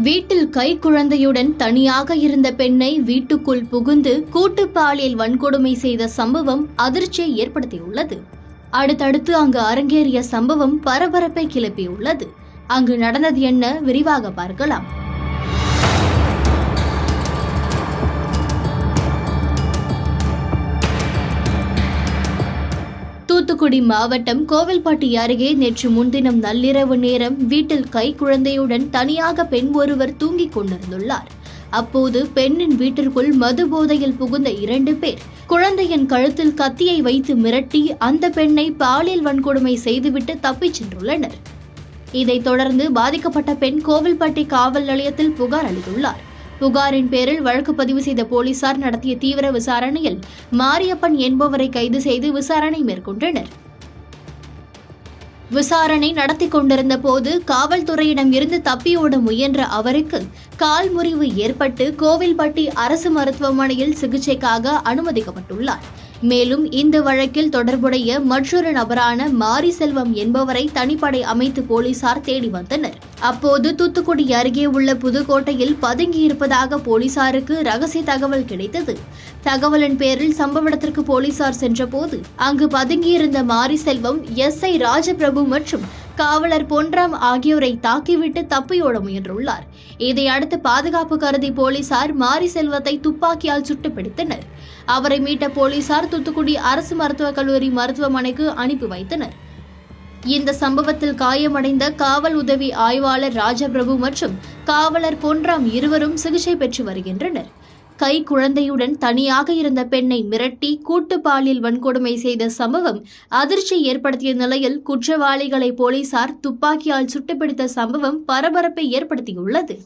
வீட்டில் கைக்குழந்தையுடன் தனியாக இருந்த பெண்ணை வீட்டுக்குள் புகுந்து கூட்டு பாலியல் வன்கொடுமை செய்த சம்பவம் அதிர்ச்சியை ஏற்படுத்தியுள்ளது. அடுத்தடுத்து அங்கு அரங்கேறிய சம்பவம் பரபரப்பை கிளப்பியுள்ளது. அங்கு நடந்தது என்ன, விரிவாக பார்க்கலாம். தூத்துக்குடி மாவட்டம் கோவில்பட்டி அருகே நேற்று முன்தினம் நள்ளிரவு நேரம் வீட்டில் கைக்குழந்தையுடன் தனியாக பெண் ஒருவர் தூங்கிக் கொண்டிருந்துள்ளார். அப்போது பெண்ணின் வீட்டிற்குள் மது போதையில் புகுந்த 2 பேர் குழந்தையின் கழுத்தில் கத்தியை வைத்து மிரட்டி அந்த பெண்ணை பாலியல் வன்கொடுமை செய்துவிட்டு தப்பிச் சென்றுள்ளனர். இதைத் தொடர்ந்து பாதிக்கப்பட்ட பெண் கோவில்பட்டி காவல் நிலையத்தில் புகார் அளித்துள்ளார். புகாரின் பேரில் வழக்கு பதிவு செய்த போலீசார் நடத்திய தீவிர விசாரணையில் மாரியப்பன் என்பவரை கைது செய்து விசாரணை மேற்கொண்டனர். விசாரணை நடத்தி கொண்டிருந்த போது காவல்துறையிடம் இருந்து தப்பியோட முயன்ற அவருக்கு கால் முறிவு ஏற்பட்டு கோவில்பட்டி அரசு மருத்துவமனையில் சிகிச்சைக்காக அனுமதிக்கப்பட்டுள்ளார். மேலும் இந்த வழக்கில் தொடர்புடைய மற்றொரு நபரான மாரி செல்வம் என்பவரை தனிப்படை அமைத்து போலீசார் தேடி வந்தனர். அப்போது தூத்துக்குடி அருகே உள்ள புதுக்கோட்டையில் பதுங்கியிருப்பதாக போலீசாருக்கு ரகசிய தகவல் கிடைத்தது. தகவலின் பேரில் சம்பவ இடத்திற்கு போலீசார் சென்றபோது அங்கு பதுங்கியிருந்த மாரி செல்வம் SI ராஜபிரபு மற்றும் காவலர் பொன்ராம் ஆகியோரை தாக்கிவிட்டு தப்பியோட முயன்றுள்ளார். இதையடுத்து பாதுகாப்பு கருதி போலீசார் மாரி செல்வத்தை துப்பாக்கியால் சுட்டு பிடித்தனர். அவரை மீட்ட போலீசார் தூத்துக்குடி அரசு மருத்துவக் கல்லூரி மருத்துவமனைக்கு அனுப்பி வைத்தனர். இந்த சம்பவத்தில் காயமடைந்த காவல் உதவி ஆய்வாளர் ராஜபிரபு மற்றும் காவலர் பொன்ராம் இருவரும் சிகிச்சை பெற்று வருகின்றனர். கை குழந்தையுடன் தனியாக இருந்த பெண்ணை மிரட்டி கூட்டு பாலியல் வன்கொடுமை செய்த சம்பவம் அதிர்ச்சி ஏற்படுத்திய நிலையில் குற்றவாளிகளை போலீசார் துப்பாக்கியால் சுட்டுப்பிடித்த சம்பவம் பரபரப்பை ஏற்படுத்தியுள்ளது.